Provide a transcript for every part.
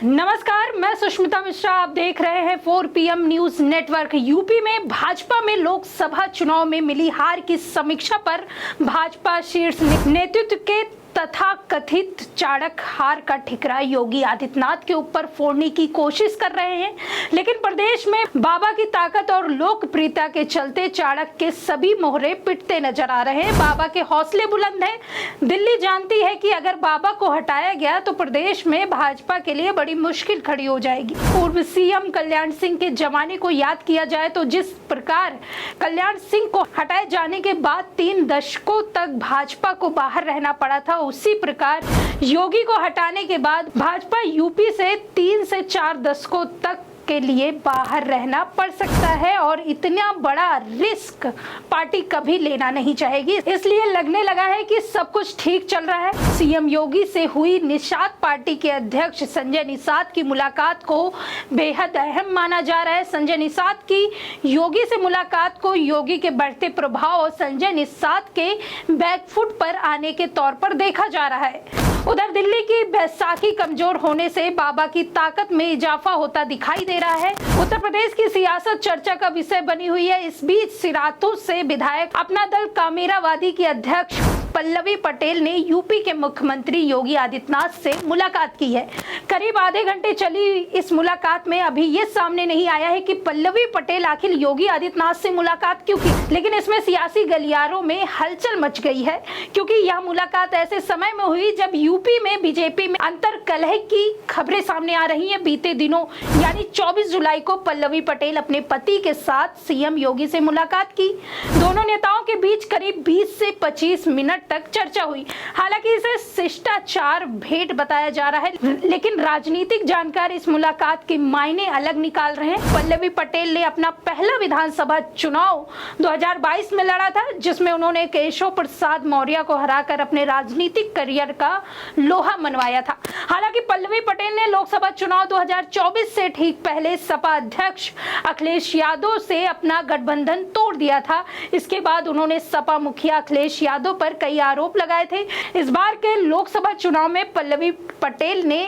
नमस्कार, मैं सुष्मिता मिश्रा। आप देख रहे हैं 4 PM न्यूज नेटवर्क। यूपी में भाजपा में लोकसभा चुनाव में मिली हार की समीक्षा पर भाजपा शीर्ष नेतृत्व के तथा कथित चाणक्य हार का ठिकरा योगी आदित्यनाथ के ऊपर फोड़ने की कोशिश कर रहे हैं, लेकिन प्रदेश में बाबा की ताकत और लोकप्रियता के चलते चाणक्य के सभी मोहरे पिटते नजर आ रहे हैं। बाबा के हौसले बुलंद हैं। दिल्ली जानती है कि अगर बाबा को हटाया गया तो प्रदेश में भाजपा के लिए बड़ी मुश्किल खड़ी हो जाएगी। पूर्व सीएम कल्याण सिंह के जमाने को याद किया जाए तो जिस प्रकार कल्याण सिंह को हटाए जाने के बाद 3 दशकों तक भाजपा को बाहर रहना पड़ा था, उसी प्रकार योगी को हटाने के बाद भाजपा यूपी से 3 से 4 दशकों तक के लिए बाहर रहना पड़ सकता है और इतना बड़ा रिस्क पार्टी कभी लेना नहीं चाहेगी। इसलिए लगने लगा है कि सब कुछ ठीक चल रहा है। सीएम योगी से हुई निषाद पार्टी के अध्यक्ष संजय निषाद की मुलाकात को बेहद अहम माना जा रहा है। संजय निषाद की योगी से मुलाकात को योगी के बढ़ते प्रभाव और संजय निषाद के बैकफुट पर आने के तौर पर देखा जा रहा है। उधर दिल्ली की बैसाखी कमजोर होने से बाबा की ताकत में इजाफा होता दिखाई दे रहा है। उत्तर प्रदेश की सियासत चर्चा का विषय बनी हुई है। इस बीच सिराथू से विधायक अपना दल कामेरावादी की अध्यक्ष पल्लवी पटेल ने यूपी के मुख्यमंत्री योगी आदित्यनाथ से मुलाकात की है। करीब आधे घंटे चली इस मुलाकात में अभी ये सामने नहीं आया है कि पल्लवी पटेल आखिर योगी आदित्यनाथ से मुलाकात क्यों की, लेकिन इसमें सियासी गलियारों में हलचल मच गई है, क्योंकि यह मुलाकात ऐसे समय में हुई जब यूपी में बीजेपी में अंतर कलह की खबरें सामने आ रही हैं। बीते दिनों यानी 24 जुलाई को पल्लवी पटेल अपने पति के साथ सीएम योगी से मुलाकात की। दोनों नेताओं के बीच करीब 20 से 25 मिनट तक चर्चा हुई। हालांकि इसे शिष्टाचार भेंट बताया जा रहा है, लेकिन राजनीतिक जानकार इस मुलाकात के मायने अलग निकाल रहे हैं। पल्लवी पटेल ने अपना पहला विधानसभा चुनाव 2022 में लड़ा था, जिसमें उन्होंने केशव प्रसाद मौर्य को हराकर अपने राजनीतिक करियर का लोहा मनवाया था। हालांकि पल्लवी पटेल ने लोकसभा चुनाव 2024 से ठीक पहले सपा अध्यक्ष अखिलेश यादव से अपना गठबंधन तोड़ दिया था। इसके बाद उन्होंने सपा मुखिया अखिलेश यादव पर कई आरोप लगाए थे। इस बार के लोकसभा चुनाव में पल्लवी पटेल ने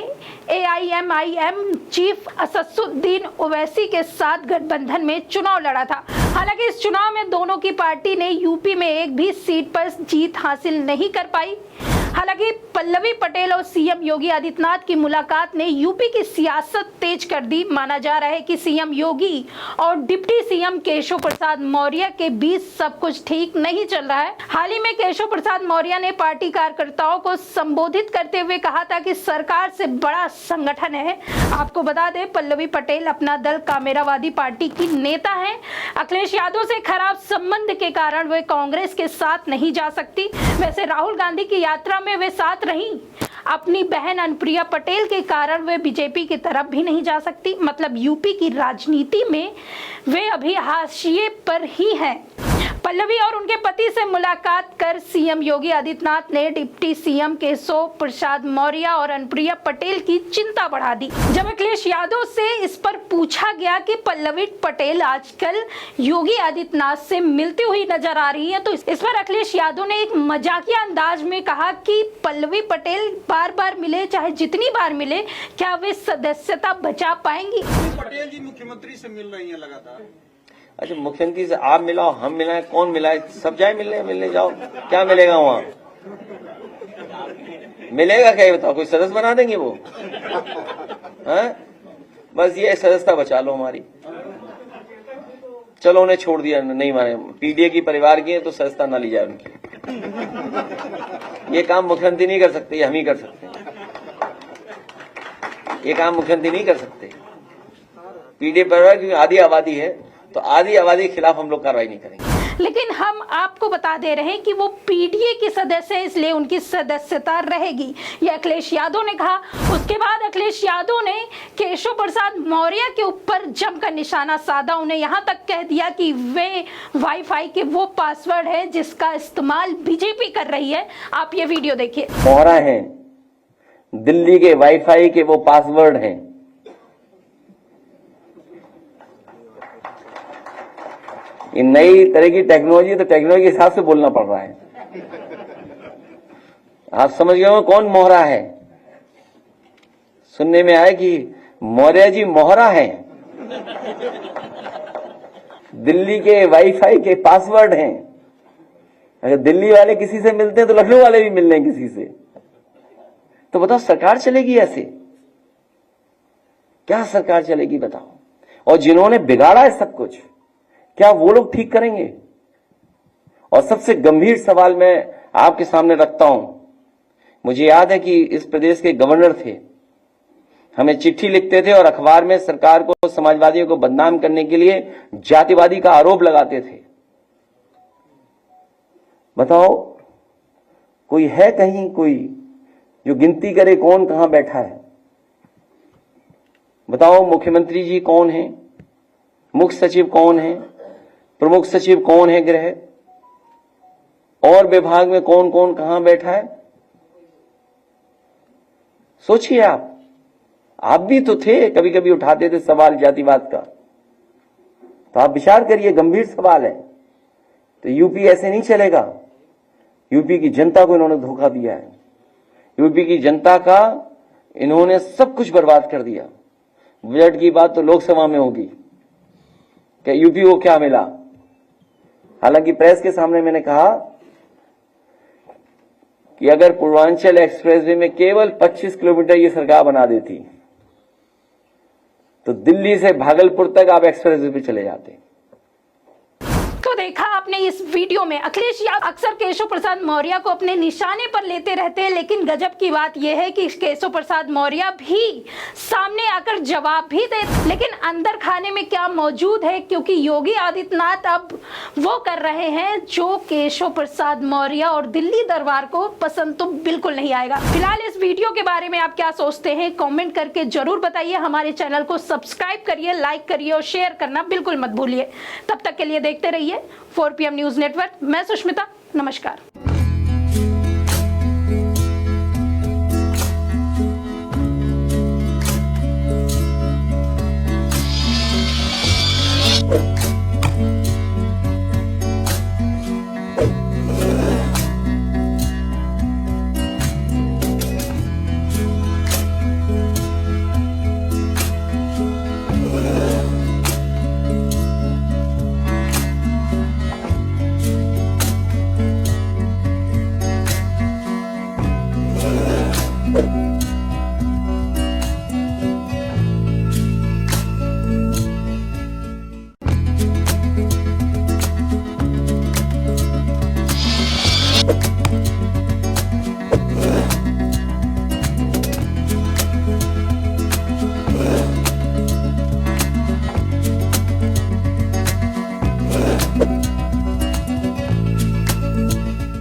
AIMIM चीफ असदुद्दीन ओवैसी के साथ गठबंधन में चुनाव लड़ा था। हालांकि इस चुनाव में दोनों की पार्टी ने यूपी में एक भी सीट पर जीत हासिल नहीं कर पाई। हालांकि पल्लवी पटेल और सीएम योगी आदित्यनाथ की मुलाकात ने यूपी की सियासत तेज कर दी। माना जा रहा है कि सीएम योगी और डिप्टी सीएम केशव प्रसाद मौर्य के बीच सब कुछ ठीक नहीं चल रहा है। हाल ही में केशव प्रसाद मौर्य ने पार्टी कार्यकर्ताओं को संबोधित करते हुए कहा था कि सरकार से बड़ा संगठन है। आपको बता दें, पल्लवी पटेल अपना दल कामेरावादी पार्टी की नेता है। अखिलेश यादव से खराब संबंध के कारण वे कांग्रेस के साथ नहीं जा सकती। वैसे राहुल गांधी की यात्रा में वे साथ रहीं। अपनी बहन अनुप्रिया पटेल के कारण वे बीजेपी की तरफ भी नहीं जा सकती। मतलब यूपी की राजनीति में वे अभी हाशिए पर ही हैं। पल्लवी और उनके पति से मुलाकात कर सीएम योगी आदित्यनाथ ने डिप्टी सीएम केशव प्रसाद मौर्य और अनुप्रिया पटेल की चिंता बढ़ा दी। जब अखिलेश यादव से इस पर पूछा गया कि पल्लवी पटेल आजकल योगी आदित्यनाथ से मिलती हुई नजर आ रही है, तो इस पर अखिलेश यादव ने एक मजाकिया अंदाज में कहा कि पल्लवी पटेल बार बार मिले, चाहे जितनी बार मिले, क्या वे सदस्यता बचा पाएंगी? पटेल जी मुख्यमंत्री से मिल रही है लगातार। अच्छा, मुख्यमंत्री से आप मिलाओ, हम मिलाएं, कौन मिलाए? सब जाए मिलने जाओ। क्या मिलेगा वहाँ? मिलेगा क्या बताओ? कोई सदस्य बना देंगे वो? हैं? बस ये सदस्यता बचा लो हमारी। चलो उन्हें छोड़ दिया, नहीं माने। पीडीए की परिवार की है तो सदस्यता ना ली जाए उनकी। ये काम मुख्यमंत्री नहीं कर सकते, ये हम ही कर सकते हैं। ये काम मुख्यमंत्री नहीं कर सकते। पीडीए परिवार की आधी आबादी है तो आधी आबादी के खिलाफ हम लोग कार्रवाई नहीं करेंगे। लेकिन हम आपको बता दे रहे हैं कि वो पीडीए की सदस्य है, इसलिए उनकी सदस्यता रहेगी, ये अखिलेश यादव ने कहा। उसके बाद अखिलेश यादव ने केशव प्रसाद मौर्य के ऊपर जमकर निशाना साधा। उन्हें यहाँ तक कह दिया कि वे वाईफाई के वो पासवर्ड है जिसका इस्तेमाल बीजेपी कर रही है। आप ये वीडियो देखिए। मोहरा है, दिल्ली के वाईफाई के वो पासवर्ड हैं। ये नई तरह की टेक्नोलॉजी, तो टेक्नोलॉजी के हिसाब से बोलना पड़ रहा है। आप समझ गए हो कौन मोहरा है? सुनने में आया कि मौर्य जी मोहरा हैं, दिल्ली के वाईफाई के पासवर्ड हैं। अगर दिल्ली वाले किसी से मिलते हैं तो लखनऊ वाले भी मिल रहे हैं किसी से। तो बताओ सरकार चलेगी ऐसे? क्या सरकार चलेगी बताओ? और जिन्होंने बिगाड़ा है सब कुछ, क्या वो लोग ठीक करेंगे? और सबसे गंभीर सवाल मैं आपके सामने रखता हूं। मुझे याद है कि इस प्रदेश के गवर्नर थे, हमें चिट्ठी लिखते थे और अखबार में सरकार को, समाजवादियों को बदनाम करने के लिए जातिवादी का आरोप लगाते थे। बताओ कोई है कहीं कोई जो गिनती करे कौन कहां बैठा है? बताओ मुख्यमंत्री जी कौन है, मुख्य सचिव कौन है, प्रमुख सचिव कौन है गृह, और विभाग में कौन कौन कहां बैठा है? सोचिए आप भी तो थे, कभी कभी उठाते थे सवाल जातिवाद का। तो आप विचार करिए, गंभीर सवाल है। तो यूपी ऐसे नहीं चलेगा। यूपी की जनता को इन्होंने धोखा दिया है। यूपी की जनता का इन्होंने सब कुछ बर्बाद कर दिया। बजट की बात तो लोकसभा में होगी कि यूपी को क्या मिला। हालांकि प्रेस के सामने मैंने कहा कि अगर पूर्वांचल एक्सप्रेसवे में केवल 25 किलोमीटर ये सरकार बना देती तो दिल्ली से भागलपुर तक आप एक्सप्रेसवे पे चले जाते। तो देखा आपने इस वीडियो में, अखिलेश यादव अक्सर केशव प्रसाद मौर्य को अपने निशाने पर लेते रहते हैं, लेकिन गजब की बात यह है कि केशव प्रसाद मौर्य भी सामने आकर जवाब भी दे, लेकिन अंदर खाने में क्या मौजूद है, क्योंकि योगी आदित्यनाथ अब वो कर रहे हैं जो केशव प्रसाद मौर्य और दिल्ली दरबार को पसंद तो बिल्कुल नहीं आएगा। फिलहाल इस वीडियो के बारे में आप क्या सोचते हैं कॉमेंट करके जरूर बताइए। हमारे चैनल को सब्सक्राइब करिए, लाइक करिए और शेयर करना बिल्कुल मत भूलिए। तब तक के लिए देखते रहिए 4 PM न्यूज नेटवर्क। मैं सुष्मिता, नमस्कार। Thank you.